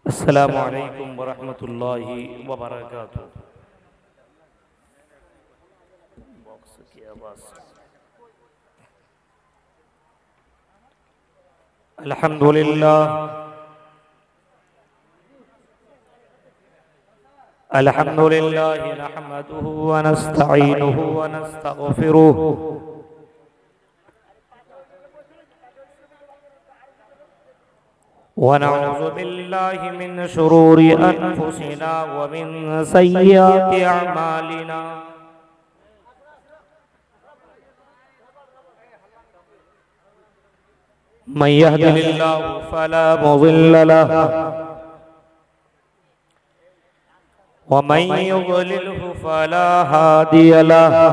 अस्सलामु अलैकुम वरहमतुल्लाहि वबरकातुहू। बॉक्स की आवाज़। अल्हम्दुलिल्लाह अल्हम्दुलिल्लाहि नहमदुहु व नस्तईनुहु व नस्तगफिरुहु व नऊज़ु बिल्लाहि मिन शुरूरि अनफुसिना व मिन सय्यिआति अअमालिना। मन यहदिहिल्लाहु फला मुज़िल्ल लहु व मन युज़लिल्हु फला हादिय लहु।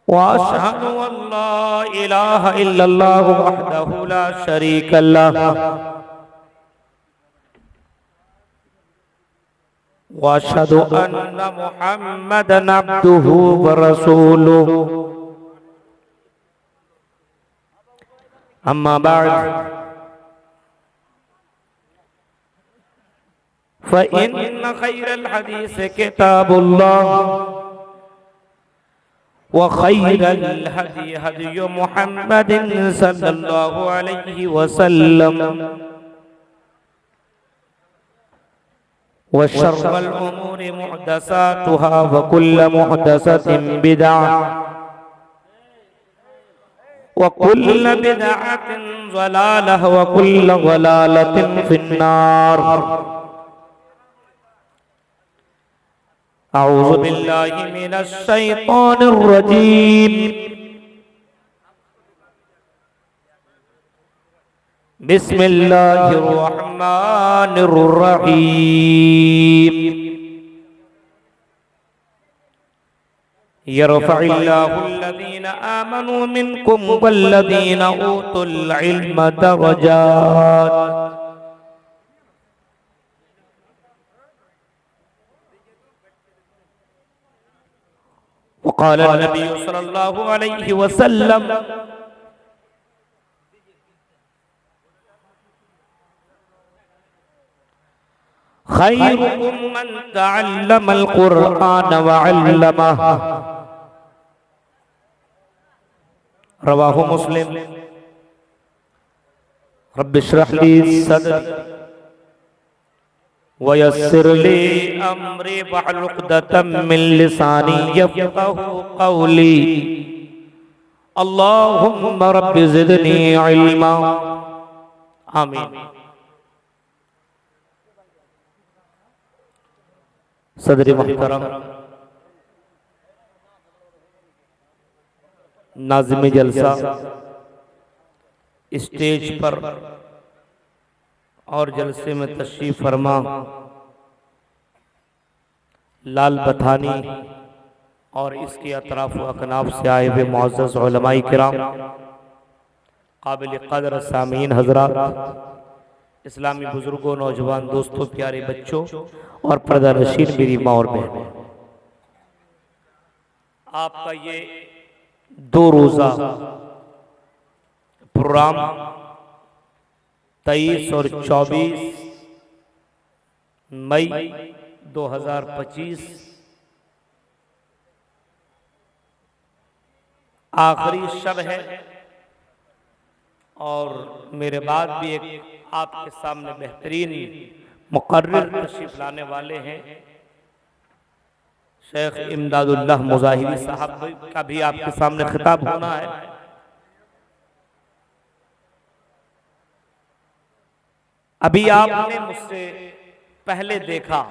व अशहदु अन ला इलाहा इल्लल्लाहु वहदहु ला शरीक लहु व अशहदु अन्न मुहम्मदन अब्दुहु व रसूलुहु। अम्मा बाद फ़इन्न खैरल हदीस किताबुल्लाह व खैरल हदी हदी मुहम्मदिन सल्लल्लाहु अलैहि वसल्लम व शर्रल उमूरि मुहदसातुहा व कुल्ल मुहदसतिन बिदअह व कुल्ल बिदअतिन ज़लालह व कुल्ल ज़लालतिन फिन्नार। अऊज़ु बिल्लाहि मिनश शैतानिर रजीम। बिस्मिल्लाहिर रहमानिर रहीम। यरफ़इल्लाहु अल्लज़ीना आमनू मिनकुम वल्लज़ीना ऊतुल इल्म दरजात। वक़ाल नबी सल्लल्लाहु अलैहि वसल्लम खैरुकुम मन तअल्लमल कुरआन व अल्लमह। रवाहु मुस्लिम। रब्बि इश्रह ली सदरी व यस्सिर ली अम्री वहलुल उक़दतम मिन लिसानी यफ़क़हू क़ौली। अल्लाहुम्मा रब्बि ज़िदनी इल्मा। आमीन। सदर मुहतरम, नाज़िम जलसा, स्टेज पर और जलसे में तशरीफ फरमा लाल बथानी और इसके अतराफ व अकनाफ से आए हुए मुअज़्ज़ज़ उलमाए किराम, काबिल क़द्र सामीन हज़रात, इस्लामी बुजुर्गों, नौजवान दोस्तों, प्यारे बच्चों और पर्दा नशीन मेरी माँ और बहन, आपका ये 2 रोज़ा प्रोग्राम 23 और 24 मई 2025 आखिरी शब है और मेरे बाद भी एक आपके सामने बेहतरीन मुक़र्रिर तशरीफ लाने वाले हैं। शेख इमदादुल्लाह मुज़ाहिरी साहब का भी आपके सामने खिताब होना है। अभी आपने मुझसे पहले देखा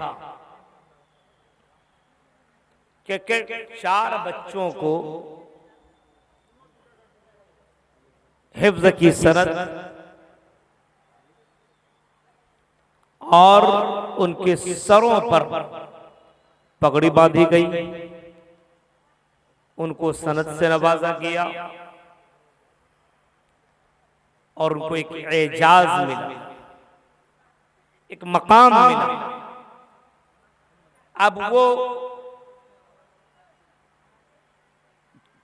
कि 4 बच्चों को हिफ्ज़ की सनद और उनके सरों पर पगड़ी बांधी गई, उनको सनद से नवाजा गया और उनको एक एजाज मिला, एक मकाम मिला। अब वो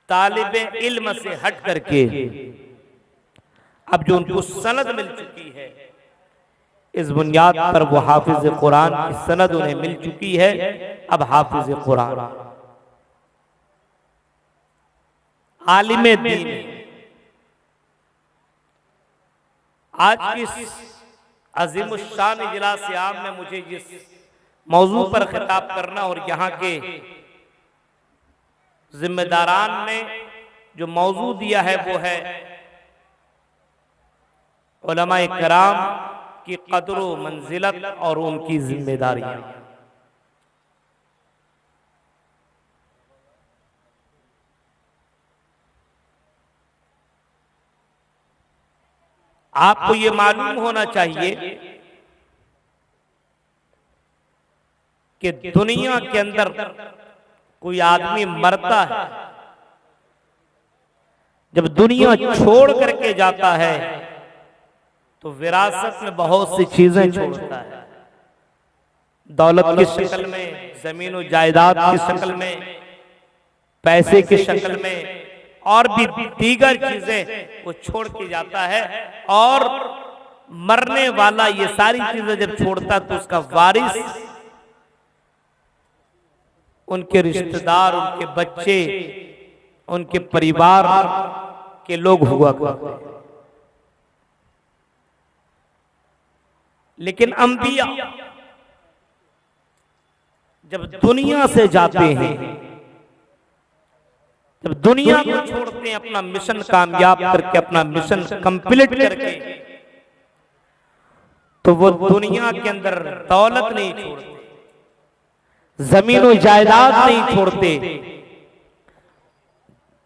तालिबे इल्म से हट करके अब जो उनको सनद मिल चुकी है इस बुनियाद पर वो हाफिज कुरान की सनद उन्हें मिल चुकी है। अब हाफिज कुरान आलिम दीन। आज की अजीमुश्शान इजलास आम में मुझे जिस मौजू पर खिताब करना और यहाँ के जिम्मेदारान ने जो मौजू दिया है वो है उलमाए किराम की कदर व मंजिलत और उनकी जिम्मेदारियां। आपको ये मालूम होना चाहिए कि दुनिया के अंदर कोई आदमी मरता है, जब दुनिया छोड़ करके जाता है तो विरासत में बहुत सी चीजें छोड़ता है। दौलत की शक्ल में, जमीन और जायदाद की शक्ल में, पैसे की शक्ल में और भी दीगर चीजें वो छोड़ के जाता है। और मरने वाला ये सारी चीजें जब छोड़ता है तो उसका वारिस उनके रिश्तेदार, उनके बच्चे, उनके परिवार के लोग हुआ करते हैं। लेकिन अंबिया जब दुनिया से जाते हैं, जब दुनिया को छोड़ते हैं अपना मिशन कामयाब करके, अपना मिशन कंप्लीट करके, तो वो दुनिया के अंदर दौलत नहीं छोड़ते, जमीन और जायदाद नहीं छोड़ते,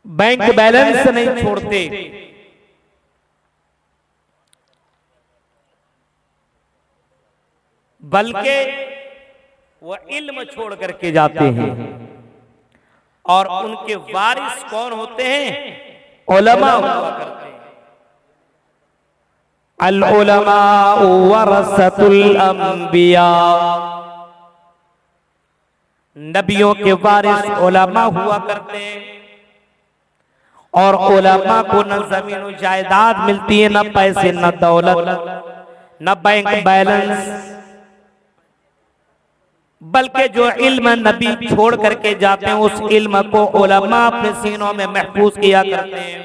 बैंक बैलेंस नहीं छोड़ते, बल्कि वह इल्म छोड़ करके जाते हैं। और उनके वारिस कौन होते हैं? उलमा हुआ करते हैं। अल उलमा वरसतुल अंबिया, नबियों के वारिस उलमा हुआ करते हैं। और उलमा को न जमीन जायदाद मिलती है, न पैसे, न दौलत, न बैंक बैलेंस, बल्कि जो इल्म नबी छोड़ करके जाते हैं उस इल्म को उलमा अपने सीनों में महफूज किया करते हैं,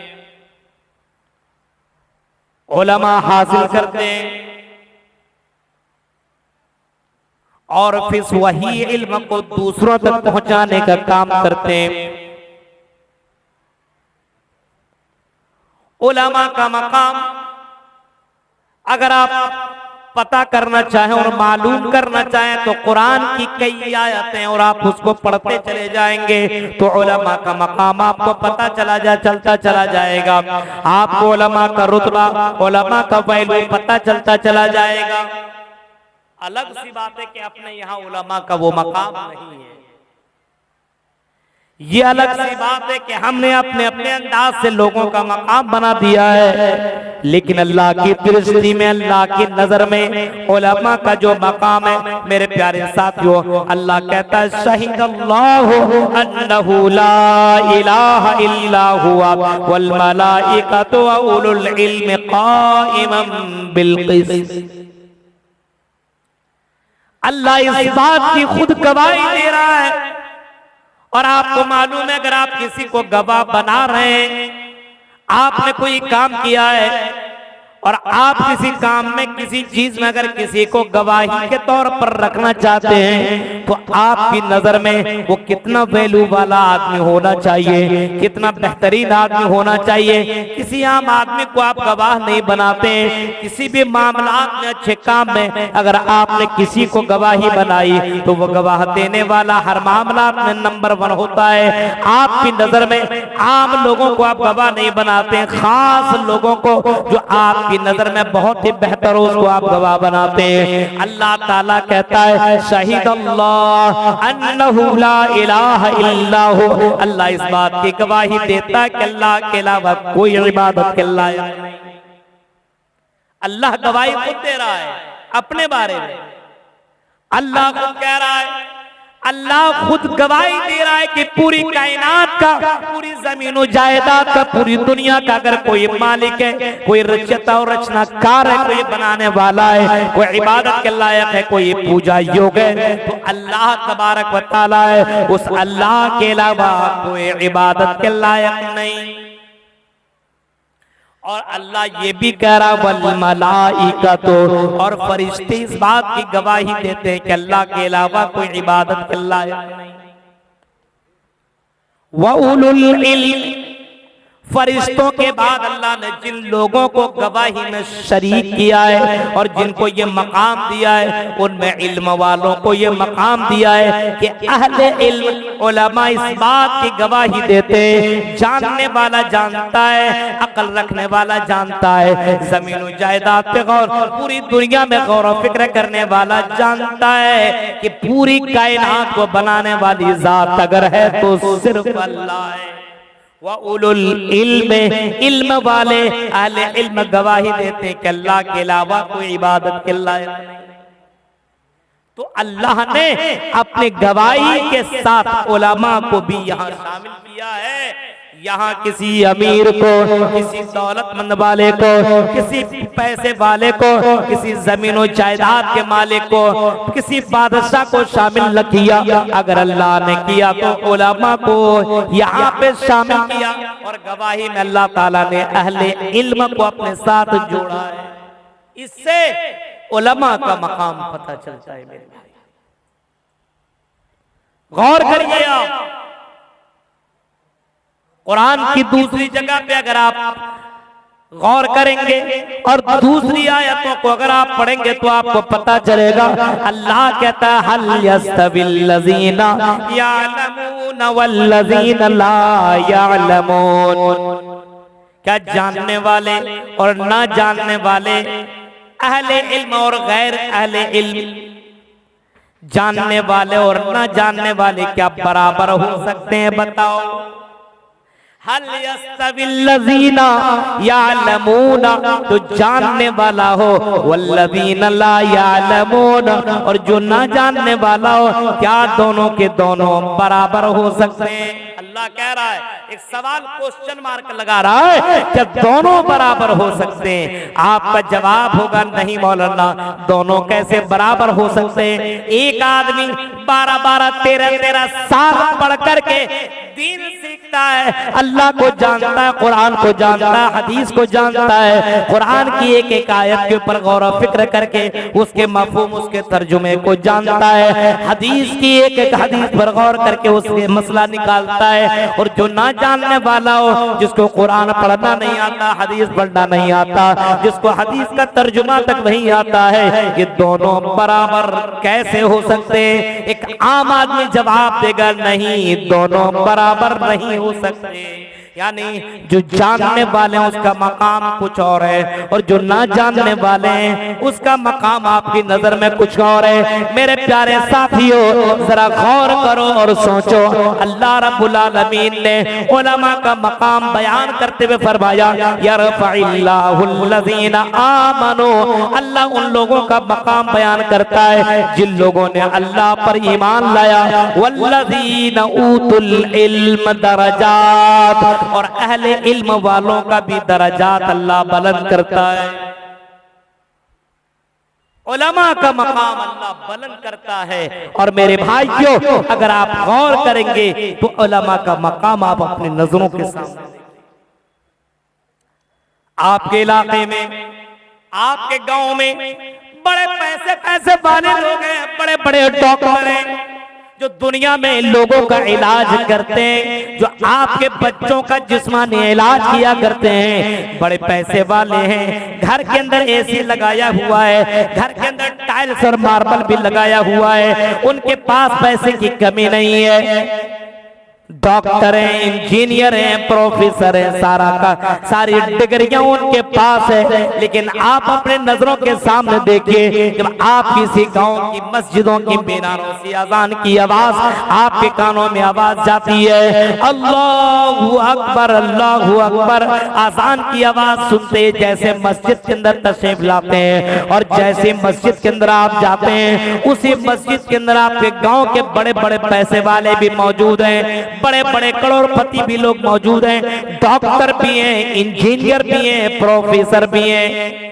उलमा हासिल करते हैं और फिर वही इल्म को दूसरों तक पहुंचाने का काम करते हैं। उलमा का मकाम अगर आप पता करना चाहें और मालूम करना चाहें तो कुरान की कई आयतें और आप उसको पढ़ते चले जाएंगे तो उलमा का मकाम आपको पता चलता चला जाएगा। आपको उलमा का रुतबा, उलमा का वैल्यू पता चलता चला जाएगा। अलग सी बात है कि अपने यहाँ उलमा का वो मकाम नहीं है, ये अलग सी बात है कि हमने अपने अपने अंदाज से लोगों का मकाम बना दिया है। लेकिन अल्लाह की दृष्टि में, अल्लाह की नजर में उलमा का जो मकाम है, मेरे प्यारे साथियों, अल्लाह कहता है शहीदल्लाहु अन्नहु ला इलाहा इल्ला हुवा वल मलाइकतु व उलुल इल्म काइमन बिल क़िस्त। अल्लाह इस बात की खुद गवाही दे रहा है। और आपको मालूम है, अगर आप किसी को गवाह बना रहे हैं, आपने कोई काम किया है और आप किसी काम में, किसी चीज में अगर किसी को गवाही के तौर पर रखना चाहते हैं तो आपकी नजर में वो कितना वैल्यू वाला आदमी होना चाहिए, कितना बेहतरीन आदमी होना चाहिए। किसी आम आदमी को आप गवाह नहीं बनाते हैं। किसी भी मामलात में, अच्छे काम में अगर आपने किसी को गवाही बनाई तो वो गवाह देने वाला हर मामला में नंबर 1 होता है। आपकी नजर में आम लोगों को आप गवाह नहीं बनाते हैं, खास लोगों को जो आपकी नजर में बहुत ही बेहतर हो उसको आप गवाह बनाते हैं। अल्लाह ताला कहता है शहीदल्लाह अन्नहु ला इलाहा इल्ला हु, अल्लाह इस बात की गवाही देता है कि अल्लाह के अलावा कोई इबादत के लायक नहीं। अल्लाह गवाही खुद दे रहा है अपने बारे में। अल्लाह खुद कह रहा है अल्लाह खुद गवाही दे रहा है कि पूरी कायनात का, पूरी जमीन जायदाद का, पूरी दुनिया का अगर कोई मालिक है, कोई रचयिता और रचनाकार है, कोई बनाने वाला है, कोई इबादत के लायक है, कोई पूजा योग्य है, तो अल्लाह तबारक व तआला है। उस अल्लाह के अलावा कोई इबादत के लायक नहीं। और अल्लाह ये भी कह रहा वल मलाइकतो, और फरिश्ते इस बात की गवाही देते हैं कि अल्लाह के अलावा कोई इबादत के लायक नहीं। व उलुल इल्म, फरिश्तों के बाद अल्लाह ने जिन लोगों को गवाही में शरीक किया है और जिनको ये मकाम दिया है, उनमें इल्म वालों को ये मकाम दिया है कि अहले इल्म उलमा इस बात की गवाही देते हैं, जानने वाला जानता है, अक्ल रखने वाला जानता है, जमीन जायदाद पे गौर, पूरी दुनिया में गौर और फिक्र करने वाला जानता है कि पूरी कायनात को बनाने वाली जात अगर है तो सिर्फ अल्लाह है। व उलुल इल्म, इल्म वाले अहले इल्म गवाही देते कि अल्लाह के अलावा कोई इबादत के लायक नहीं। तो अल्लाह ने अपने गवाही के साथ उलमा को भी यहाँ शामिल किया है। यहाँ किसी अमीर को, किसी दौलतमंद वाले को, किसी पैसे वाले को, किसी जमीन जायदाद के मालिक को, किसी बादशाह को शामिल न किया। अगर अल्लाह ने किया तो उलमा को यहाँ पे शामिल किया और गवाही में अल्लाह ताला ने अहले इल्म को अपने साथ जोड़ा है। इससे उलमा का मकाम पता चलता है। मेरे भाई गौर करिए आप, कुरान की दूसरी जगह पे अगर आप गौर करेंगे और दूसरी आयतों को अगर आप पढ़ेंगे तो आपको पता चलेगा। अल्लाह कहता है हल यस्तविल लज़ीना यअलमून वल्लज़ीना ला यअलमून, क्या जानने वाले और ना जानने वाले, अहले इल्म और गैर अहले इल्म, जानने वाले और ना जानने वाले क्या बराबर हो सकते हैं? बताओ। हल यस्तविल लज़ीना यअलमून, तो जानने वाला हो, वल्लज़ीना ला यअलमून, और जो ना जानने वाला हो, क्या दोनों के दोनों बराबर हो सकते हैं? अल्लाह कह रहा है, एक सवाल क्वेश्चन मार्क लगा रहा है, क्या दोनों बराबर हो सकते हैं? आपका जवाब होगा नहीं मौलाना, दोनों कैसे बराबर हो सकते हैं? एक आदमी 12-12, 13-13 साल पढ़ करके दीन सीखता है, अल्लाह को जानता है, कुरान को जानता है, हदीस को जानता है, कुरान की एक एक आयत के ऊपर गौर और फिक्र करके उसके मफहूम, उसके तर्जुमे को जानता है, हदीस की एक एक हदीस पर गौर करके उसके मसला निकालता है। और जो ना जानने वाला हो, जिसको कुरान पढ़ना नहीं आता, हदीस पढ़ना नहीं आता, जिसको हदीस का तर्जुमा तक नहीं आता है, ये दोनों बराबर कैसे हो सकते हैं? एक आम आदमी जवाब देगा नहीं, दोनों बराबर नहीं हो सकते। यानी जो जानने वाले हैं उसका मकाम कुछ और है, और जो ना जानने वाले हैं उसका मकाम आपकी नजर में कुछ और है। मेरे प्यारे साथियों, जरा गौर करो और सोचो, अल्लाह रब्बुल आलमीन ने उलमा का मकाम बयान करते हुए फरमाया यरफ़इल्लाहुल लज़ीना आमनू, अल्लाह उन लोगों का मकाम बयान करता है जिन लोगों ने अल्लाह पर ईमान लाया, वल्लज़ीना ऊतुल इल्म दरजात, और अहले इल्म वालों का भी दरजात अल्लाह बुलंद करता है। उलमा का मकाम अल्लाह बुलंद करता है। और मेरे भाइयों, अगर आप गौर करेंगे तो उलमा का मकाम आप अपनी नजरों के सामने, आपके इलाके में, आपके गांव में बड़े पैसे वाले लोग हैं, बड़े बड़े डॉक्टर हैं जो दुनिया में लोगों का इलाज करते हैं, जो आपके बच्चों का जिस्मानी इलाज किया करते हैं, बड़े पैसे वाले हैं। घर के अंदर एसी लगाया हुआ है, घर के अंदर टाइल्स और मार्बल भी लगाया हुआ है, उनके पास पैसे की कमी नहीं है। डॉक्टर हैं, इंजीनियर हैं, प्रोफेसर हैं, सारी डिग्रियां उनके पास है। लेकिन आप अपने नजरों के सामने देखिए, जब आप किसी गांव की मस्जिदों की मीनारों से अजान की आवाज आपके कानों में आवाज जाती है, अल्लाहू अकबर अल्लाहू अकबर, अजान की आवाज सुनते जैसे मस्जिद के अंदर तशरीफ लाते हैं, और जैसे मस्जिद के अंदर आप जाते हैं, उसी मस्जिद के अंदर आपके गांव के बड़े बड़े पैसे वाले भी मौजूद हैं, बड़े बड़े करोड़पति भी लोग मौजूद हैं, डॉक्टर भी हैं, इंजीनियर भी हैं, प्रोफेसर भी हैं।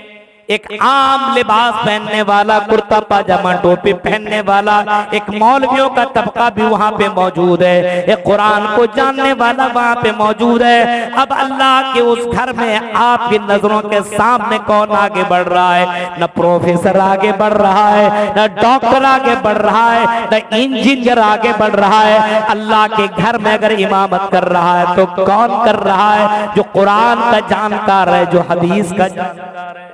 एक आम लिबास पहनने वाला, कुर्ता पाजामा टोपी पहनने वाला एक मौलवियों का तबका भी वहाँ पे मौजूद है, एक कुरान को जानने वाला वहाँ पे मौजूद है। अब अल्लाह के उस घर में आपकी नजरों के सामने कौन आगे बढ़ रहा है? न प्रोफेसर आगे बढ़ रहा है, न डॉक्टर आगे बढ़ रहा है, न इंजीनियर आगे बढ़ रहा है। अल्लाह के घर में अगर इमामत कर रहा है तो कौन कर रहा है? जो कुरान का जानकार है, जो हदीस का जानकार है।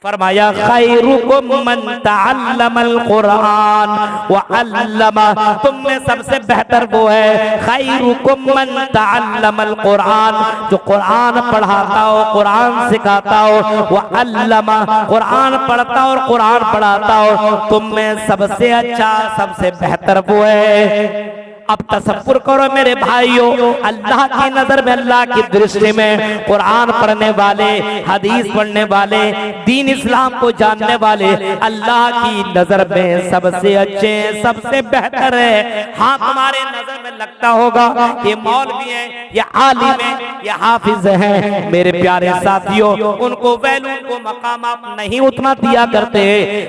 फरमाया खैरुकुम मन तअल्लमल कुरान व अल्लमा, तुम में सबसे बेहतर वो है खैरुकुम मन तअल्लमल कुरान, जो कुरान पढ़ाता हो, कुरान सिखाता हो, व अल्लमा, कुरान पढ़ता और कुरान पढ़ाता हो। तुम में सबसे अच्छा, सबसे बेहतर वो है। अब तसव्वुर करो मेरे भाइयों, अल्लाह की नजर में, अल्लाह की दृष्टि में कुरान पढ़ने वाले, हदीस पढ़ने वाले, दीन इस्लाम को जानने वाले अल्लाह की नजर में सबसे अच्छे, सबसे बेहतर है। हाँ, तुम्हारे नजर में लगता होगा ये मौलवी है, ये आलिम है, ये हाफिज है, मेरे प्यारे साथियों, उनको वैल्यू, उनको मकाम आप नहीं उतना दिया करते,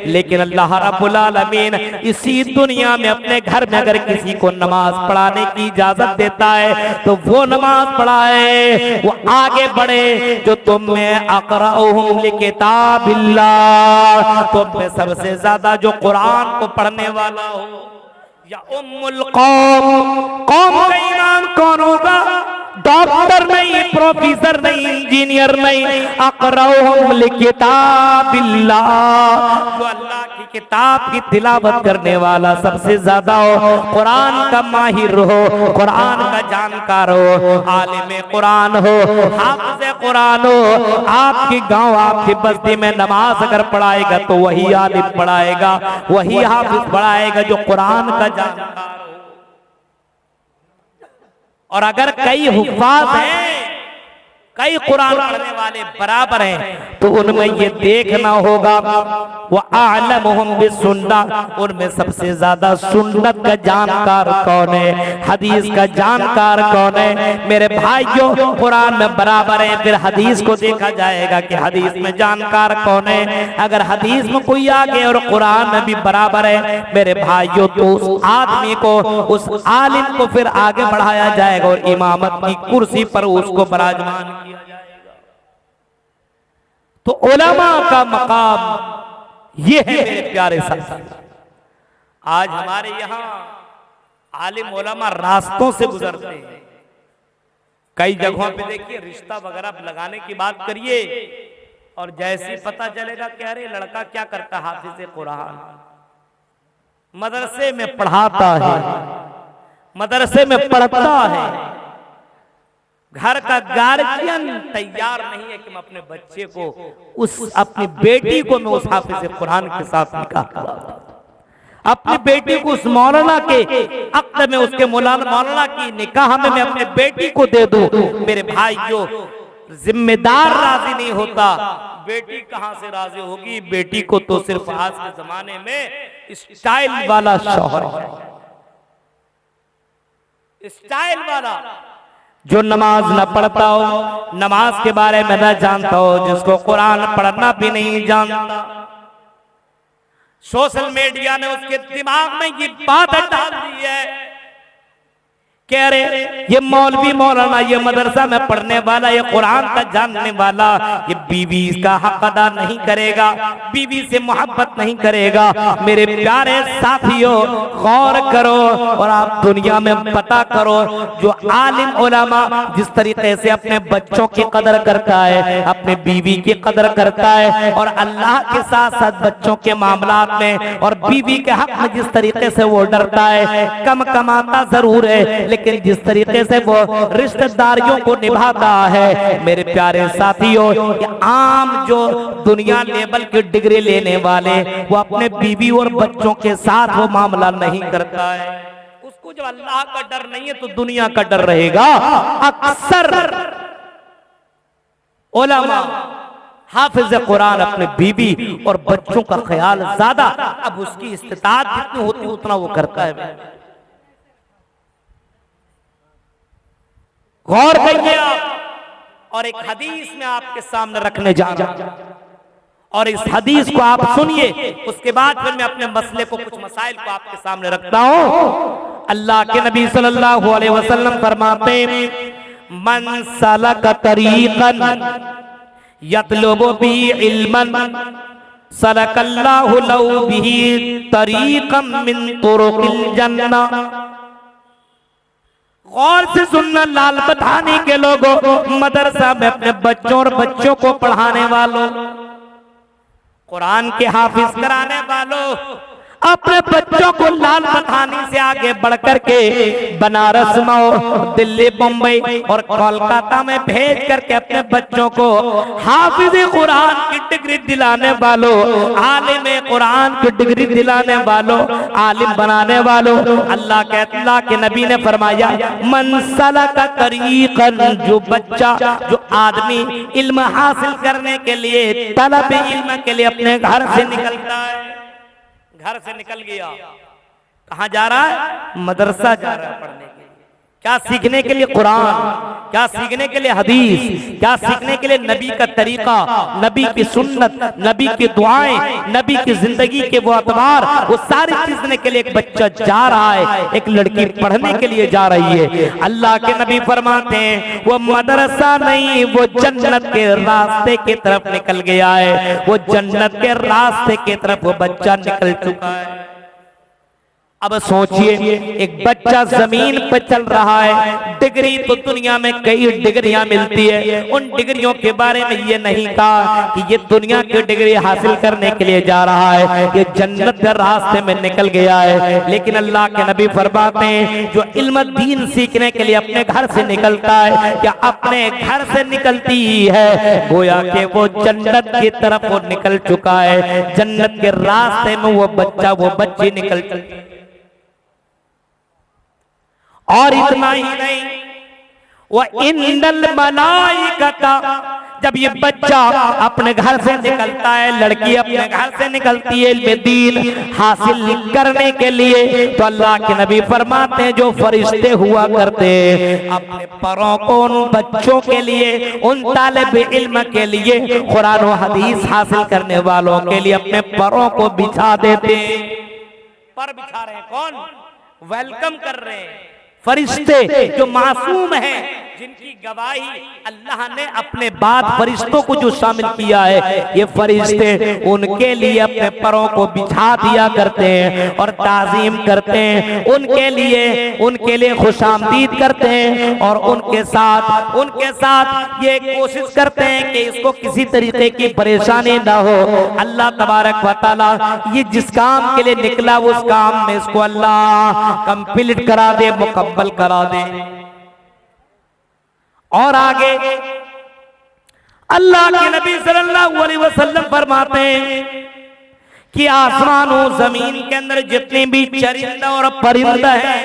लेकिन अल्लाह रब्बुल आलमीन इसी दुनिया में अपने घर में अगर किसी को नमाज पढ़ाने की इजाजत देता है तो वो नमाज पढ़ाए, वो आगे बढ़े। जो तुम में अक़रअहुम लिकिताबिल्लाह, तुम में सबसे ज्यादा जो कुरान को पढ़ने वाला हो, या उम्मुल कौम, कौम का इमाम कौन होगा? डॉक्टर नहीं, प्रोफेसर नहीं, इंजीनियर नहीं, अक़रअहुम लिकिताबिल्लाह, जो अल्लाह की किताब की तिलावत करने वाला सबसे ज्यादा हो, कुरान का माहिर हो, कुरान का जानकार हो, आलिम कुरान हो, हाफिज़ कुरान हो। आपकी गांव, आपकी बस्ती में नमाज अगर पढ़ाएगा तो वही आलिम पढ़ाएगा, वही हाफिज पढ़ाएगा जो कुरान का जानकार हो। और अगर कई हुफ़ाज़ हैं, कई कुरान पढ़ने वाले बराबर हैं, तो उनमें ये देखना होगा वो आलमुहुम बिस्सुन्नह, उनमें सबसे ज्यादा सुन्नत का जानकार कौन है, हदीस का जानकार कौन है। मेरे भाइयों, कुरान में बराबर है, फिर हदीस को देखा जाएगा कि हदीस में जानकार कौन है। अगर हदीस में कोई आगे और कुरान में भी बराबर है मेरे भाइयों, तो उस आदमी को, उस आलिम को फिर आगे बढ़ाया जाएगा और इमामत की कुर्सी पर उसको विराजमान किया जाएगा। तो उलमा का मकाम ये है मेरे प्यारे साथी। आज हमारे यहाँ आलिम उलमा रास्तों से गुजरते हैं, कई जगहों पे देखिए रिश्ता वगैरह लगाने की बात करिए और जैसे पता चलेगा कि अरे लड़का क्या करता है, हाफिज़ कुरान, मदरसे में पढ़ाता है, मदरसे में पढ़ता है। घर का गार्जियन तैयार नहीं है कि मैं अपने बच्चे को, उस अपनी बेटी को मैं उस हाफिज़ कुरान के साथ निकाह करा दूं, अपनी बेटी को उस मौलाना के अक़्द में, उसके मौलाना की निकाह में मैं अपने बेटी को दे दूं। मेरे भाइयों, जिम्मेदार राजी नहीं होता, बेटी कहां से राजी होगी? बेटी को तो सिर्फ आज के जमाने में स्टाइल वाला शौहर है, स्टाइल वाला, जो नमाज न पढ़ता हो, नमाज के बारे में न जानता हो, जिसको कुरान पढ़ना भी नहीं जानता। सोशल मीडिया ने उसके दिमाग में ये बात डाल दी है कह रहे ये मौलवी मौलाना, ये मदरसा में पढ़ने वाला, ये कुरान का जानने वाला, ये बीवी का हक अदा नहीं करेगा, बीवी से मोहब्बत नहीं करेगा। मेरे प्यारे साथियों, गौर करो और आप दुनिया में पता करो, जो आलिम उलमा जिस तरीके से अपने बच्चों की कदर करता है, अपने बीवी की कदर करता है, और अल्लाह के साथ साथ बच्चों के मामलात में और बीवी के हक में जिस तरीके से वो डरता है, कम कमाता जरूर है लेकिन जिस तरीके से वो रिश्तेदारियों को निभाता है, मेरे प्यारे साथियों, ये आम जो दुनिया लेवल की डिग्री लेने वाले वो अपने बीवी और बच्चों के साथ वो मामला नहीं करता है। उसको जब अल्लाह का डर नहीं है तो दुनिया का डर रहेगा। अक्सर उलमा हाफिज कुरान अपने बीवी और बच्चों का ख्याल ज्यादा, अब उसकी इस्तिताअत जितनी होती है उतना वो करता है। गौर करिए आप, और एक हदीस में आपके सामने रखने जा रहा हूं, और इस हदीस को आप सुनिए, उसके बाद फिर मैं अपने मसले को, कुछ मसाइल को आपके सामने रखता हूं। अल्लाह के नबी सल्लल्लाहु अलैहि वसल्लम फरमाते हैं, मन सलक तरीक़न यतलुबु बिही इल्मन सलकल्लाहु लहु बिही तरीक़न मिन तुरुक़िल जन्नह। गौर से सुनना, लाल बथानी के लोगों, मदरसा में अपने बच्चों और बच्चों को पढ़ाने वालों, कुरान के हाफिज कराने वालों, अपने बच्चों को लाल बथानी से आगे बढ़कर के बनारस में, दिल्ली, मुंबई और कोलकाता में भेज करके अपने बच्चों को हाफिज कुरान की डिग्री दिलाने वालों, आलिम कुरान की डिग्री दिलाने वालों, आलिम बनाने वालों, अल्लाह के नबी ने फरमाया, मन सलका तरीक़न, जो बच्चा, जो आदमी इल्म हासिल करने के लिए, तलब इल्म के लिए अपने घर से निकलता है, घर से निकल गया, कहां जा रहा है? मदरसा जा रहा है पढ़ने के लिए। क्या सीखने के लिए? कुरान। क्या सीखने के लिए? हदीस। क्या सीखने के लिए? नबी का तरीका, नबी की सुन्नत, नबी की दुआएं, नबी की जिंदगी के वो अतवार, वो सारी सीखने के लिए एक बच्चा जा रहा है, एक लड़की पढ़ने के लिए जा रही है। अल्लाह के नबी फरमाते हैं, वो मदरसा नहीं, वो जन्नत के रास्ते की तरफ निकल गया है, वो जन्नत के रास्ते की तरफ वो बच्चा निकल चुका है। अब सोचिए, एक बच्चा जमीन पर चल रहा है, डिग्री तो दुनिया में कई डिग्रियां मिलती है, उन डिग्रियों के बारे में ये नहीं कहा कि ये दुनिया की डिग्री हासिल करने के लिए जा रहा है, ये जन्नत के रास्ते में निकल गया है। लेकिन अल्लाह के नबी फरमाते हैं, जो इल्म दीन सीखने के लिए अपने घर से निकलता है, या अपने घर से निकलती है, गोया कि वो जन्नत की तरफ वो निकल चुका है, जन्नत के रास्ते में वो बच्चा, वो बच्ची निकल चुकी है। और इतना ही नहीं, वह इन्नल मलाइकता, जब ये बच्चा अपने घर से निकलता है, लड़की अपने घर से निकलती है इल्म दीन हासिल करने के लिए, तो अल्लाह के नबी फरमाते हैं, जो फरिश्ते हुआ करते हैं, अपने परों को उन बच्चों के लिए, उन तालिब इल्म के लिए, कुरान और हदीस हासिल करने वालों के लिए अपने परों को बिछा देते। पर बिछा रहे हैं कौन? वेलकम कर रहे हैं फरिश्ते, जो मासूम हैं, जिनकी गवाही अल्लाह ने अपने बाद फरिश्तों को जो शामिल किया है, ये फरिश्ते उनके लिए अपने परों को बिछा दिया करते हैं और ताज़ीम करते हैं, उनके लिए खुशामदीद करते हैं, और उनके साथ ये कोशिश करते हैं कि इसको किसी तरीके की परेशानी ना हो। अल्लाह तबारक व तआला ये जिस काम के लिए निकला, उस काम में इसको अल्लाह कंप्लीट करा दे, मुकम्मल करा दे। और आगे अल्लाह के नबी सल्लल्लाहु अलैहि वसल्लम फरमाते हैं कि आसमान और जमीन के अंदर जितने भी चरिंदा और परिंदा हैं,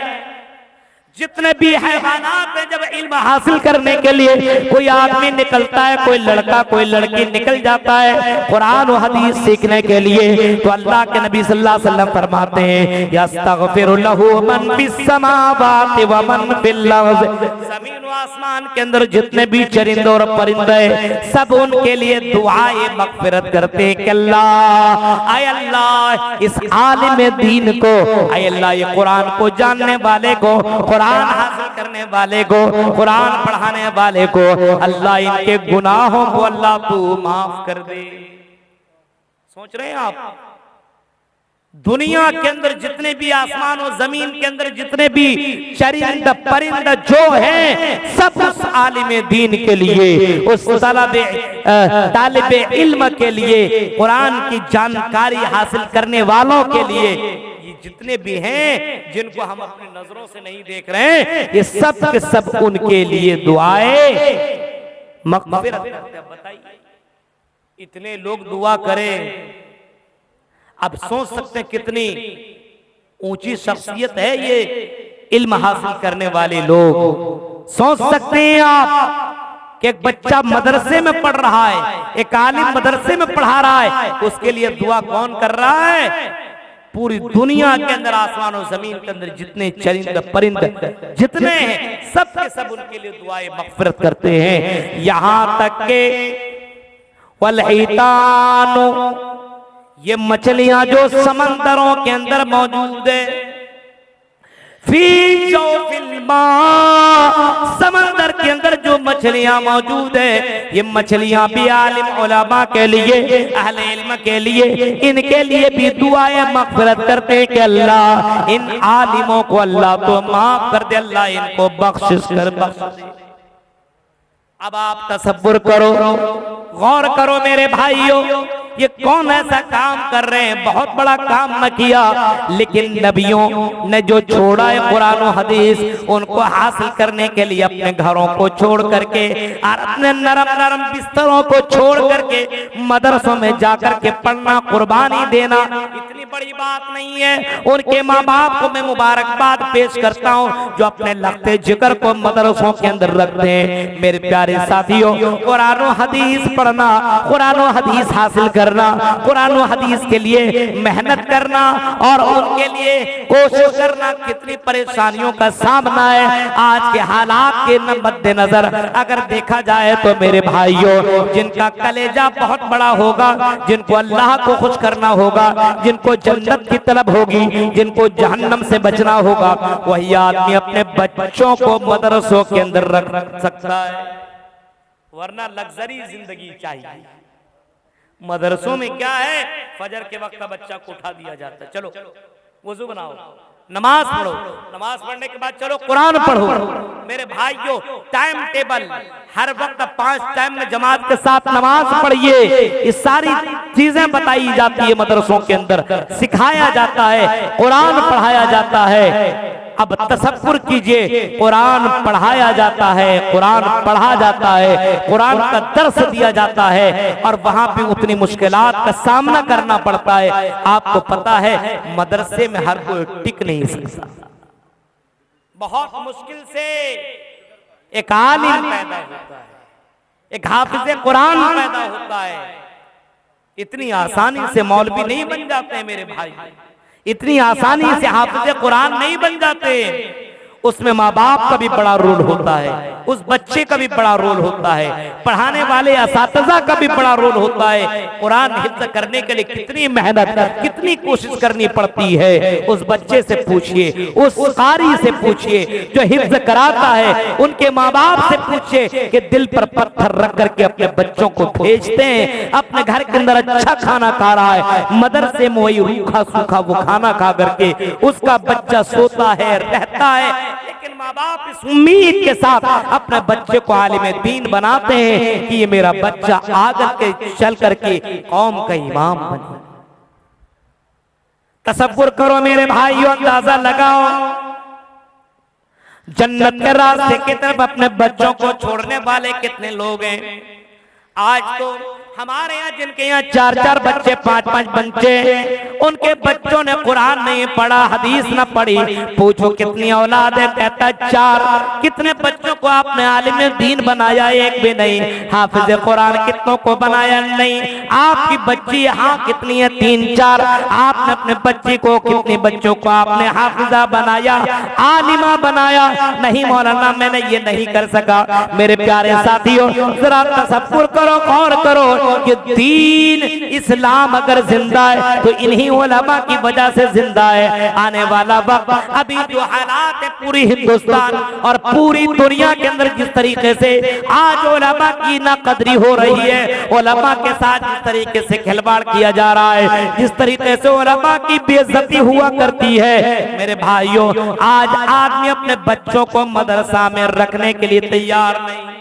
जितने भी हैवानात हैं, जब इल्म हासिल करने के लिए कोई आदमी निकलता है, कोई लड़का कोई लड़की निकल जाता है कुरान और हदीस सीखने के लिए, तो अल्लाह के नबी सल्लल्लाहु अलैहि वसल्लम फरमाते हैं, यस्तगफिरु लहु मन फिस समावाति व मन फिल अर्ज़, जमीन और आसमान के अंदर जितने भी चरिंदे और परिंदे सब उनके लिए दुआए मगफिरत करते हैं कि अल्लाह, आय अल्लाह, इस आलिम दीन को, आय अल्लाह, ये कुरान को जानने वाले को, कुरान कुरान हासिल करने वाले को, कुरान पढ़ाने वाले को अल्लाह इनके गुनाहों को अल्लाह तू माफ कर दे। सोच रहे हैं आप, दुनिया के अंदर जितने भी आसमान और जमीन के अंदर जितने भी चरिंद परिंद जो हैं, सब उस आलिम दीन के लिए, उस तालिबे इल्म के लिए, कुरान की जानकारी हासिल करने वालों के लिए, ये जितने भी हैं जिनको हम अपनी नजरों से नहीं देख रहे हैं, ये सब के सब उनके लिए दुआएं मग़फ़िरत करते हैं। बताइए, इतने लोग दुआ करें, अब सोच सकते हैं कितनी ऊंची शख्सियत है ये इल्म हासिल करने वाले लोग। सोच सकते हैं आप कि एक बच्चा मदरसे में पढ़ रहा है, एक आलिम मदरसे में पढ़ा रहा है, उसके लिए दुआ कौन कर रहा है? पूरी दुनिया के अंदर, आसमान और जमीन के अंदर जितने चरिंद परिंद जितने हैं, सब के सब उनके लिए दुआएं मग़फ़िरत करते हैं। यहां तक के वलहितानो, ये मछलियां जो समंदरों के अंदर मौजूद है, फी जौफिल मा, समंदर के अंदर जो मछलियां मौजूद है, ये मछलियां भी आलिम उलमा के लिए, अहले इल्म के लिए, इनके लिए भी दुआएं मग़फ़िरत करते हैं कि अल्लाह इन आलिमों को अल्लाह तो माफ कर दे, अल्लाह इनको बख्शिश कर बख्श दे। अब आप तसव्वुर करो, गौर करो मेरे भाइयों, ये कौन ऐसा काम कर रहे हैं? बहुत बड़ा काम न किया, लेकिन नबियों ने जो छोड़ा है कुरान और हदीस, उनको हासिल करने के लिए अपने घरों को छोड़ करके और अपने नरम नरम बिस्तरों को छोड़ करके मदरसों में जाकर के पढ़ना, कुर्बानी देना इतनी बड़ी बात नहीं है। उनके माँ बाप को मैं मुबारकबाद पेश करता हूँ जो अपने लगते जिक्र को मदरसों के अंदर रखते हैं। मेरे प्यारे साथियों, कुरान और हदीस पढ़ना, कुरान और हदीस हासिल करना, कुरान और हदीस के लिए मेहनत करना और उनके लिए कोशिश करना, कितनी परेशानियों का सामना है आज के हालात के मद्देनजर अगर देखा जाए तो मेरे भाइयों, जिनका कलेजा बहुत बड़ा होगा, जिनको अल्लाह को खुश करना होगा, जिनको जन्नत की तलब होगी, जिनको जहन्नम से बचना होगा, वही आदमी अपने बच्चों को मदरसों के अंदर रख सकता है, वरना लग्जरी जिंदगी चाहिए। मदरसों में क्या है, फजर के वक्त बच्चा को उठा दिया जाता है, चलो वुजू बनाओ, नमाज पढ़ो, नमाज पढ़ने के बाद चलो कुरान पढ़ो। मेरे भाइयों, टाइम टेबल हर वक्त 5 टाइम में जमात के साथ नमाज पढ़िए, ये सारी चीजें बताई जाती है मदरसों के अंदर, सिखाया जाता है, कुरान पढ़ाया जाता है। अब तसव्वुर कीजिए, कुरान पढ़ाया जाता है, कुरान पढ़ा जाता है, कुरान का दर्स दिया जाता है और वहां पे उतनी मुश्किलात का सामना करना पड़ता है। आपको पता है मदरसे में हर कोई टिक नहीं सकता, बहुत मुश्किल से एक आलिम पैदा होता है, एक हाफिज़े कुरान पैदा होता है। इतनी आसानी से मौलवी नहीं बन जाते मेरे भाई, इतनी आसानी से हाफिज़े कुरान नहीं बन जाते। उसमें माँ बाप का भी बड़ा रोल होता है, उस बच्चे का भी बड़ा रोल होता है, पढ़ाने वाले असातिज़ा का भी बड़ा रोल होता है। कुरान हिफ्ज़ करने के लिए कितनी मेहनत, कितनी कोशिश करनी पड़ती है। उस बच्चे से पूछिए, उस कारी से पूछिए जो हिफ्ज़ कराता है, उनके माँ बाप से पूछिए कि दिल पर पत्थर रख करके अपने बच्चों को भेजते हैं। अपने घर के अंदर अच्छा खाना खा रहा है, मदरसे में वही रूखा सूखा वो खाना खा करके उसका बच्चा सोता है, रहता है, लेकिन माँ बाप इस उम्मीद के साथ अपने बच्चे को आलिम दीन बनाते हैं कि ये मेरा बच्चा आगे के चल करके कौम का इमाम बने। तसव्वुर करो मेरे भाइयों, अंदाजा लगाओ जन्नत के रास्ते की तरफ अपने बच्चों को छोड़ने वाले कितने लोग हैं। आज तो हमारे यहाँ जिनके यहाँ 4-4 बच्चे, 5-5 बच्चे, उनके बच्चों ने कुरान नहीं पढ़ा, हदीस न पढ़ी। पूछो कितनी औलाद है, कहता 4। कितने बच्चों को आपने आलिम दीन बनाया? एक भी नहीं। हाफिज कुरान कितनों को बनाया? नहीं। आपकी बच्ची यहाँ कितनी है? 3-4। आपने अपने बच्ची को, कितने बच्चों को आपने हाफिजा बनाया, आलिमा बनाया? नहीं मौलाना, मैंने ये नहीं कर सका। मेरे प्यारे साथियों, जरा तसव्वुर करो, गौर करो कि दीन इस्लाम अगर जिंदा है तो इन्हीं उलमा की वजह से जिंदा है। आने वाला वक्त अभी जो हालात है पूरी हिंदुस्तान और पूरी दुनिया के अंदर जिस तरीके से आज उलमा की नाकदरी हो रही है, उलमा के साथ जिस तरीके से खिलवाड़ किया जा रहा है, जिस तरीके से उलमा की बेइज्जती हुआ करती है, मेरे भाइयों आज आदमी अपने बच्चों को मदरसा में रखने के लिए तैयार नहीं।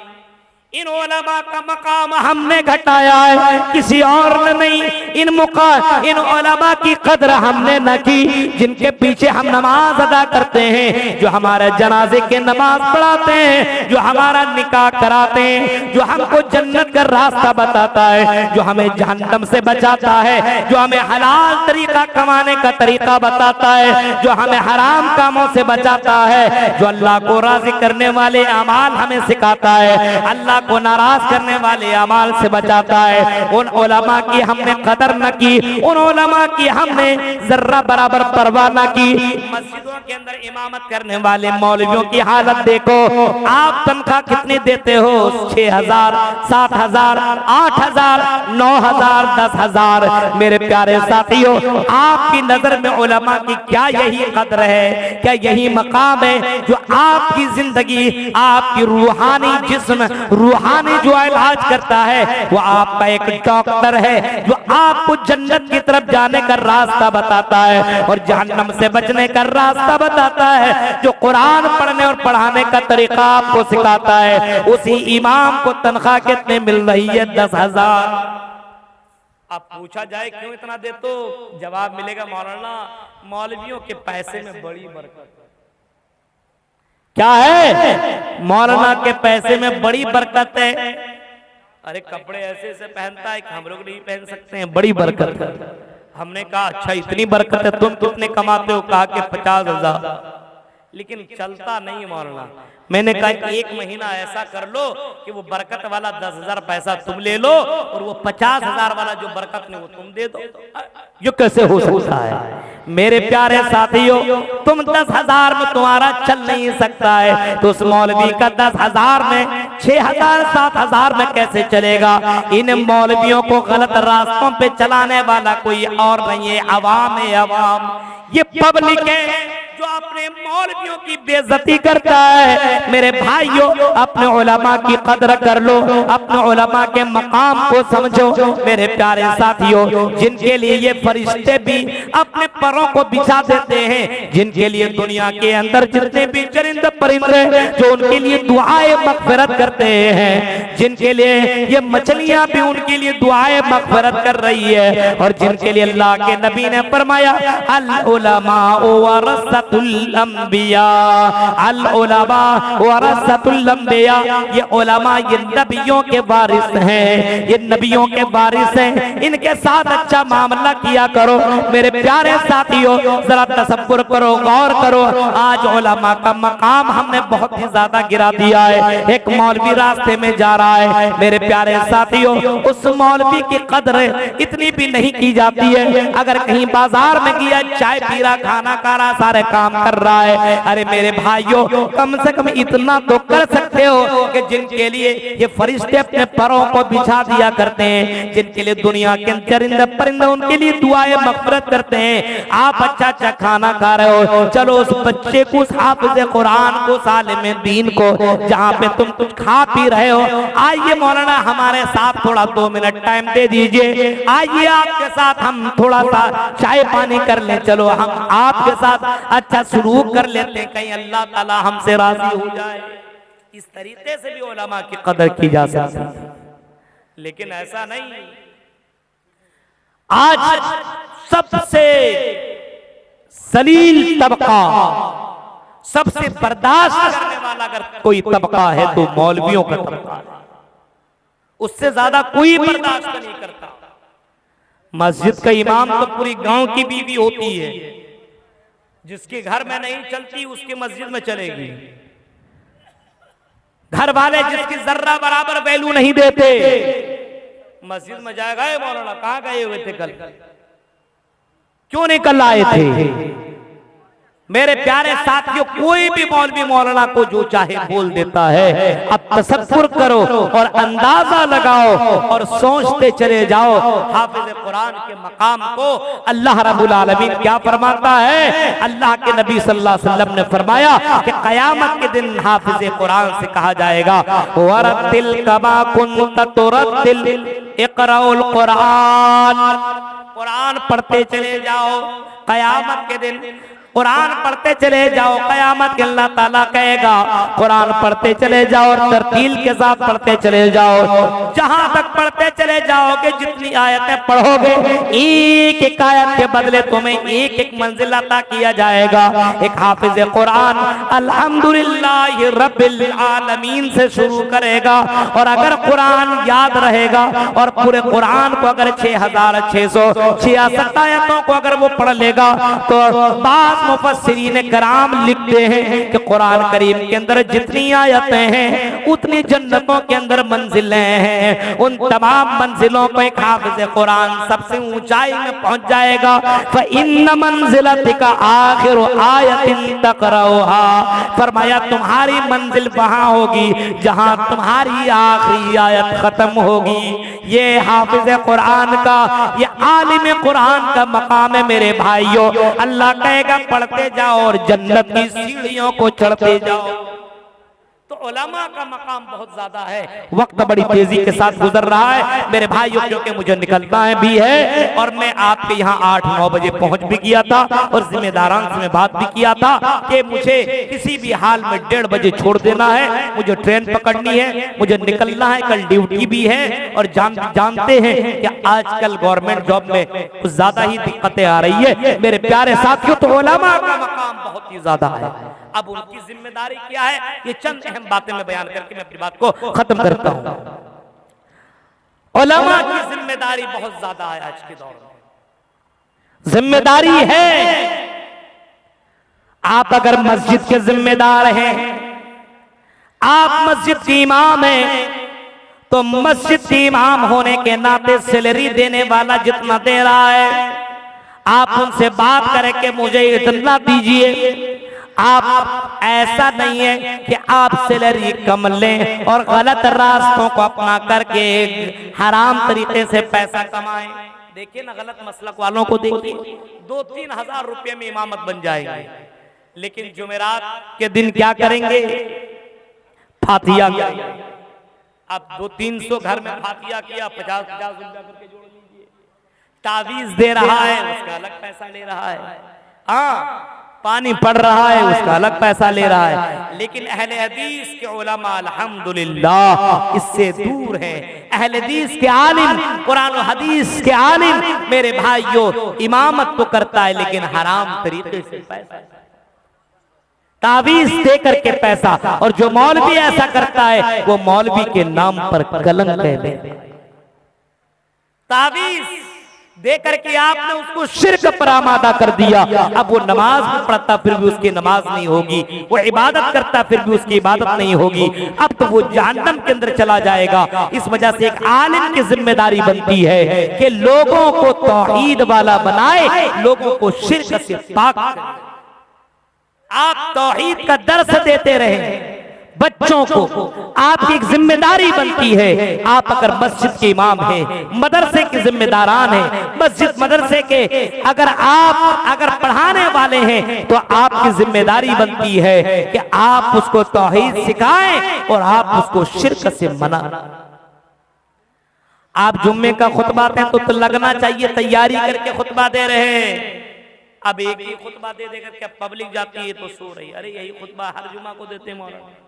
इन उलमा का मकाम हमने घटाया है, किसी और ने नहीं। इन उलमा की कदर हमने न की, जिनके पीछे हम नमाज अदा करते हैं, जो हमारे जनाजे के नमाज पढ़ाते हैं, जो हमारा निकाह कराते हैं, जो हमको जन्नत का रास्ता बताता है, जो हमें जहन्नम से बचाता है, जो हमें हलाल तरीका कमाने का तरीका बताता है, जो हमें हराम कामों से बचाता है, जो अल्लाह को राजी करने वाले अमाल हमें सिखाता है, अल्लाह को नाराज करने वाले अमाल से बचाता है। उन उलमा की हमने कदर न की, उन उलमा की हमने जर्रा बराबर परवाह न की। मस्जिदों के अंदर इमामत करने वाले मौलवियों की हालत देखो, आप तनख्वाह कितनी देते हो? 6,000, 7,000, 8,000, 9,000, 10,000। मेरे प्यारे साथियों, आपकी नजर में उलमा की क्या यही कदर है? क्या यही मकाम है जो आपकी जिंदगी, आपकी रूहानी जिस्म, रूहानी जो इलाज करता है, वो आपका एक डॉक्टर है जो आपको जन्नत की तरफ जाने का रास्ता बताता है और जहन्नम से बचने का रास्ता बताता है, जो कुरान पढ़ने और पढ़ाने का तरीका आपको सिखाता है। उसी इमाम को तनख्वाह कितने मिल रही है? 10,000। अब पूछा जाए क्यों इतना दे, तो जवाब मिलेगा मौलाना मौलवियों के पैसे में बड़ी बरकत। क्या है? मौलाना के पैसे में बड़ी बरकत है। अरे कपड़े ऐसे ऐसे पहनता है कि हम लोग नहीं पहन सकते हैं, बड़ी बरकत है। हमने कहा अच्छा इतनी बरकत है, तुम कितने कमाते हो? कहा कि 50,000। लेकिन चलता नहीं मौलाना। मैंने कहा एक महीना ऐसा कर लो कि वो बरकत वाला 10,000 पैसा तुम ले लो और वो 50,000 वाला जो बरकत नहीं वो तुम दे दो। ये कैसे हो सकता है? मेरे प्यारे साथियों, तुम 10,000 में तुम्हारा चल नहीं सकता है, तो उस मौलवी का 10,000 में 6,000, 7,000 में कैसे चलेगा? इन मौलवियों को गलत रास्तों पे चलाने वाला कोई और नहीं है, अवाम है। अवाम ये पब्लिक है जो अपने मौलवियों की बेइज्जती करता है। मेरे भाइयों, अपने उलमा की कदर कर लो, अपने उलमा के मकाम को समझो। मेरे प्यारे साथियों, जिनके लिए ये फरिश्ते भी अपने परों को बिछा देते हैं, जिनके लिए दुनिया के अंदर जितने भी चरिंद परिंदे जो उनके लिए दुआए मगफिरत करते हैं, जिनके लिए ये मछलियां भी उनके लिए दुआए मगफिरत कर रही है, और जिनके लिए अल्लाह के नबी ने फरमाया अल उलमा वरसतुल अंबिया, अल उलमा वरसतुल अंबिया। ये उलमा ये नबियों के वारिस हैं, ये नबियों के वारिस हैं, इनके साथ अच्छा मामला किया करो। मेरे प्यारे साथियों, जरा तसव्वुर करो, गौर करो, आज उलमा का मकाम हमने बहुत ही ज्यादा गिरा दिया है। एक मौलवी रास्ते में जा रहा है, मेरे प्यारे साथियों, उस मौलवी की कदर इतनी भी नहीं की जाती है। अगर कहीं बाजार में गया, चाय पी रहा, खाना खा रहा, सारे काम कर रहा है, अरे मेरे भाइयों, कम से कम इतना तो कर सकते हो कि जिनके लिए ये फरिश्ते अपने परों को बिछा दिया करते हैं, जिनके लिए दुनिया के चरिंदे परिंदे उनके लिए दुआएं मग़फ़िरत करते हैं, आप अच्छा अच्छा खाना खा रहे हो, चलो उस बच्चे को, उस हाफ़िज़ कुरान को, सालिम दीन को, जहाँ पे तुम कुछ खा पी रहे हो, आइए मौलाना हमारे साथ थोड़ा 2 मिनट टाइम दे दीजिए, आइए आपके साथ हम थोड़ा सा चाय पानी कर लें, चलो हम आपके साथ अच्छा सुलूक कर लेते हैं, कहीं अल्लाह ताला हमसे राजी हो जाए। इस तरीके से भी उलमा की कदर की जा सकती है, लेकिन ऐसा नहीं। आज सबसे जलील तबका, सबसे बर्दाश्त करने वाला अगर कोई तबका है तो मौलवियों का तबका है, उससे ज्यादा कोई बर्दाश्त नहीं करता। मस्जिद का इमाम तो पूरी गांव की बीवी होती है, जिसके घर में नहीं चलती उसके मस्जिद में चलेगी। घर वाले जिसकी जर्रा बराबर वैल्यू नहीं देते, मस्जिद में जाएगा, मौलाना कहाँ गए हुए थे कल, क्यों नहीं कल आए थे? मेरे प्यारे साथियों, कोई भी मौलवी मौलाना को जो चाहे बोल देता है। अब तसव्वुर करो और अंदाजा लगाओ और सोचते चले जाओ हाफिज कुरान के मकाम को अल्लाह रब्बुल आलमीन क्या फरमाता है। अल्लाह के नबी सल्लल्लाहु अलैहि वसल्लम ने फरमाया कि क़यामत के दिन हाफिज कुरान से कहा जाएगा, वरतिल कमा कुन्त तुरतिल इक़राउल कुरान, कुरान पढ़ते चले जाओ क़यामत के दिन, कुरान पढ़ते चले जाओ। क़यामत के अल्लाह ताला कहेगा कुरान पढ़ते चले जाओ और तरतील के साथ पढ़ते चले जाओ। जहां तक पढ़ते चले जाओगे, जितनी आयतें पढ़ोगे, एक एक आयत के बदले तुम्हें एक एक मंजिल अता किया जाएगा। एक हाफिज कुरान अल्हम्दुलिल्लाह रब्बिल आलमीन से शुरू करेगा और अगर कुरान याद रहेगा और पूरे कुरान को अगर 6666 आयतों को अगर वो पढ़ लेगा तो बात मुफस्सिरीन कराम लिखते हैं कि कुरान करीम के अंदर जितनी आयतें हैं उतनी जन्नतों के अंदर मंजिलें हैं। उन तमाम मंजिलों पर एक हाफिज़ कुरान सबसे ऊंचाई में पहुंच जाएगा। फ़इन्न मंज़िलतिका आखिर आयतिन तक़रऊहा, फरमाया तुम्हारी मंजिल वहां होगी जहां तुम्हारी आखिरी आयत खत्म होगी। ये हाफिज़ कुरान का, ये आलिम कुरान का मकाम है मेरे भाइयों। अल्लाह कहेगा पढ़ते जाओ और जन्नत की सीढ़ियों को चढ़ते जाओ। तो उलमा का मकाम बहुत ज्यादा है। वक्त बड़ी तेजी के साथ गुजर रहा है मेरे भाइयों, क्योंकि मुझे निकलना है भी है और मैं आपके यहाँ 8-9 बजे पहुंच भी किया था और जिम्मेदारान से मैं बात भी किया था कि मुझे किसी भी हाल में 1:30 बजे छोड़ देना है, मुझे ट्रेन पकड़नी है, मुझे निकलना है, कल ड्यूटी भी है। और जानते हैं कि आजकल गवर्नमेंट जॉब में कुछ ज्यादा ही दिक्कतें आ रही है मेरे प्यारे साथियों। तो उलमा का मकाम बहुत ही ज्यादा है। अब उनकी जिम्मेदारी क्या है, ये चंद अहम बातें मैं बयान करके मैं अपनी बात को खत्म करता हूं। उलमा की जिम्मेदारी बहुत ज्यादा है आज के दौर में। जिम्मेदारी है, आप अगर मस्जिद के जिम्मेदार हैं, आप मस्जिद के इमाम हैं, तो मस्जिद के इमाम होने के नाते सैलरी देने वाला जितना दे रहा है, आप उनसे बात करके मुझे इतना दीजिए। आप ऐसा नहीं है कि आप सैलरी कम लें और गलत रास्तों को अपना करके हराम तरीके से पैसा कमाएं। देखिए ना, गलत मसलक वालों को देखिए, 2-3 हजार रुपये में इमामत बन जाएगी, लेकिन जुमेरात के दिन क्या करेंगे, फातिया। अब 200-300 घर में फातिया किया, 50-50 रुपया करके जोड़ लीजिए। तावीज दे रहा है, उसका अलग पैसा ले रहा है। हाँ, पानी पड़ रहा है, उसका अलग पैसा ले रहा है। लेकिन अहले हदीस के उलमा अल्हम्दुलिल्लाह इससे दूर हैं। अहले हदीस के आलिम, कुरान और हदीस के आलिम मेरे भाइयों, इमामत तो करता है लेकिन हराम तरीके से पैसा, तावीज दे करके पैसा। और जो मौलवी ऐसा करता है वो मौलवी के नाम पर कलंक है। तावीज दे करके आपने उसको शिर्क पर आमादा कर दिया। अब वो नमाज भी पढ़ता फिर भी उसकी नमाज नहीं होगी, वो इबादत करता फिर भी उसकी इबादत नहीं होगी। अब तो वो जहन्नम के अंदर चला जाएगा। इस वजह से एक आलिम की जिम्मेदारी बनती है कि लोगों को तौहीद वाला बनाए, लोगों को शिर्क से पाक करे। आप तौहीद का दर्स देते रहे बच्चों को, आपकी एक जिम्मेदारी बनती है। आप अगर मस्जिद के इमाम हैं, मदरसे के जिम्मेदारान हैं, मस्जिद मदरसे के अगर पढ़ाने वाले हैं, तो आपकी जिम्मेदारी बनती है कि आप उसको तौहीद सिखाएं और आप उसको शिर्क से मना। आप जुम्मे का खुतबा दें तो लगना चाहिए तैयारी करके खुतबा दे रहे हैं। अब एक ही खुतबा दे देकर के पब्लिक जाती है तो सो रही, अरे यही खुतबा हर जुमा को देते मौलाना।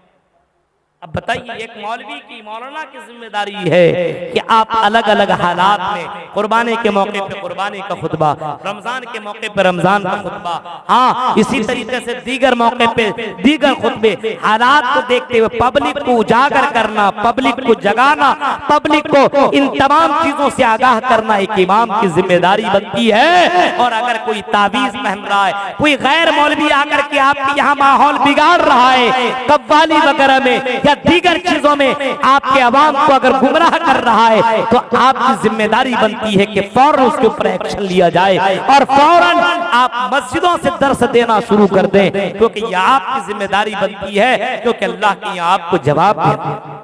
अब बताइए, एक मौलवी की, मौलाना की जिम्मेदारी है कि आप अलग अलग हालात में, कुर्बानी के मौके पे कुर्बानी का खुतबा, रमजान के मौके पे रमजान का खुतबा, हाँ इसी तरीके से दीगर मौके पे दीगर खुतबे, हालात को देखते हुए पब्लिक को उजागर करना, पब्लिक को जगाना, पब्लिक को इन तमाम चीजों से आगाह करना एक इमाम की जिम्मेदारी बनती है। और अगर कोई तावीज पहन रहा है, कोई गैर मौलवी आकर के आपके यहाँ माहौल बिगाड़ रहा है, कव्वाली वगैरह में या दीगर चीजों में आपके अवाम को अगर गुमराह कर रहा है तो आपकी जिम्मेदारी बनती है कि फौरन उसके ऊपर एक्शन लिया जाए और फौरन आप मस्जिदों से दर्स देना शुरू कर दें, क्योंकि यह आपकी जिम्मेदारी बनती है, क्योंकि अल्लाह की यहाँ आपको जवाब देना।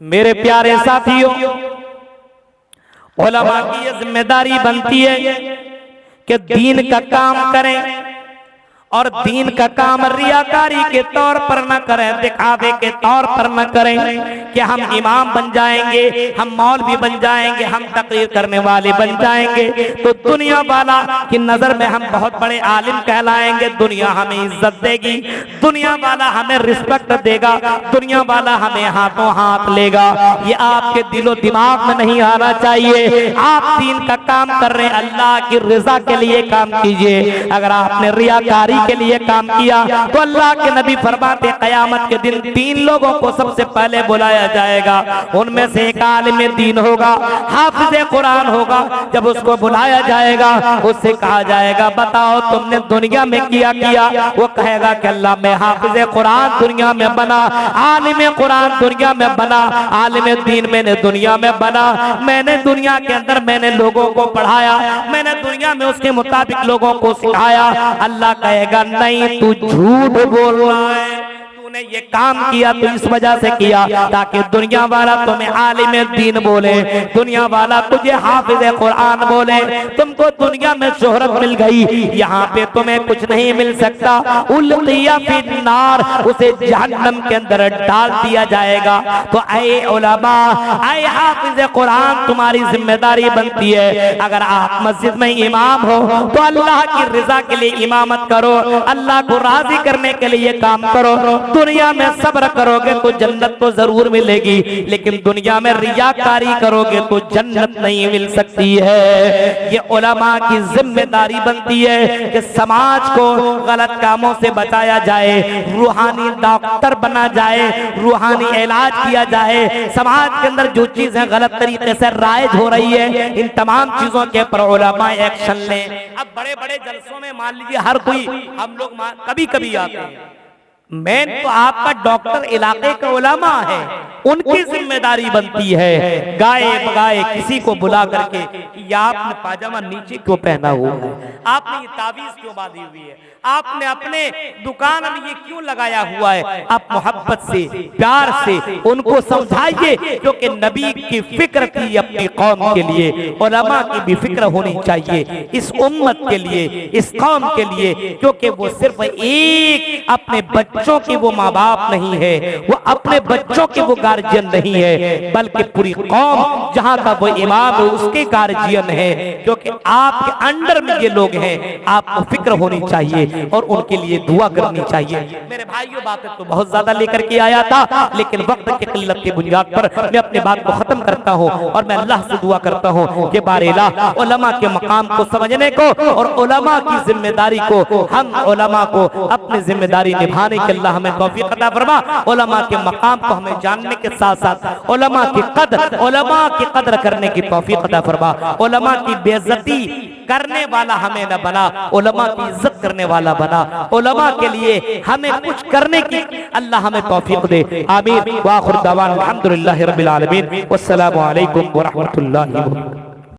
मेरे प्यारे साथियों, उलमा की यह जिम्मेदारी बनती है कि दीन का काम करें और दीन का काम रियाकारी के तौर पर न करें, दिखावे के तौर पर न करें कि हम इमाम बन जाएंगे, हम मौलवी बन जाएंगे, हम तकरीर करने वाले बन जाएंगे तो दुनिया वाला की नजर में हम बहुत बड़े आलिम कहलाएंगे, दुनिया हमें इज्जत देगी, दुनिया वाला हमें रिस्पेक्ट देगा, दुनिया वाला हमें हाथों हाथ लेगा। ये आपके दिलो दिमाग में नहीं आना चाहिए। आप दीन का काम कर रहे हैं, अल्लाह की रजा के लिए काम कीजिए। अगर आपने रियाकारी के लिए काम किया तो अल्लाह के नबी फरमाते कयामत के दिन 3 लोगों को सबसे पहले बुलाया जाएगा। उनमें से एक आलिम दीन होगा, हाफिज कुरान होगा। जब उसको बुलाया जाएगा उससे कहा जाएगा बताओ तुमने दुनिया में किया वो कहेगा कि अल्लाह मैं हाफिज कुरान दुनिया में बना, आलिम कुरान दुनिया में बना, आलिम दीन मैंने दुनिया में बना, मैंने दुनिया के अंदर मैंने लोगों को पढ़ाया, मैंने दुनिया में उसके मुताबिक लोगों को सिखाया। अल्लाह कहेगा नहीं तू झूठ बोल रहा है, तूने ये काम किया तो इस वजह से किया ताकि दुनिया वाला तुम्हें आलिम दीन बोले, दुनिया वाला तुझे हाफिज कुरान बोले, तुमको दुनिया में शोहरत मिल गई, यहाँ पे तुम्हें कुछ नहीं मिल सकता। उल्किया फिन्नार, उसे जहन्नम के अंदर डाल दिया जाएगा। तो ऐ उलमा, ऐ हाफिज कुरान, तुम्हारी जिम्मेदारी बनती है अगर आप मस्जिद में इमाम हो तो अल्लाह की रजा के लिए इमामत करो, अल्लाह को राजी करने के लिए काम करो। दुनिया में सब्र करोगे तो जन्नत तो जरूर मिलेगी, लेकिन दुनिया में रियाकारी करोगे तो जन्नत नहीं मिल सकती है। ये उलमा की जिम्मेदारी बनती है कि समाज को गलत कामों से बचाया जाए, रूहानी डॉक्टर बना जाए, रूहानी इलाज किया जाए। समाज के अंदर जो चीजें गलत तरीके से राइज हो रही है, इन तमाम चीजों के ऊपर उलमा एक्शन लें। अब बड़े बड़े जलसों में मान लीजिए हर कोई, हम लोग कभी कभी आते हैं, मेन तो आपका डॉक्टर इलाके का उलमा है, उनकी जिम्मेदारी बनती है गाए बगाए किसी को बुला करके या आपने पाजामा नीचे क्यों पहना हुआ है, आपने ये ताबीज क्यों बांधी हुई है, आपने अपने दुकान में ये क्यों लगाया हुआ है। आप मोहब्बत से प्यार से उनको समझाइए, क्योंकि नबी की फिक्र थी अपनी कौम के लिए, उलमा की भी फिक्र होनी चाहिए इस उम्मत के लिए, इस कौम के लिए, क्योंकि वो सिर्फ एक अपने बच्चों के वो माँ बाप नहीं है, वो अपने बच्चों के वो गार्जियन नहीं है, बल्कि पूरी कौम जहाँ का वो इमाम है उसके गार्जियन है। क्योंकि आपके अंडर में ये लोग हैं, आपको फिक्र होनी चाहिए और उनके लिए दुआ करनी चाहिए। मेरे भाइयों, बातें तो बहुत ज्यादा लेकर के आया था, लेकिन वक्त की किल्लत की बुनियाद पर मैं अपनी बात को खत्म करता हूँ और मैं अल्लाह से दुआ करता हूँ कि बारेला उलमा के मकाम को समझने को और उलमा की जिम्मेदारी को, हम उलमा को अपनी जिम्मेदारी निभाने के अल्लाह हमें तौफीक अता फरमा। उलमा के मकाम को हमें जानने के साथ साथ उलमा की कदर करने की तौफीक अता फरमा। उलमा की बेइज्जती करने वाला हमें न बना, उलमा की इज्जत करने वाला बना। उलमा के लिए हमें कुछ करने की अल्लाह हमें तौफीक दे। आमीन। व आखिर दावाना अल्हम्दुलिल्लाहि रब्बिल आलमीन। वस्सलामु अलैकुम व रहमतुल्लाहि व बरकातुहू।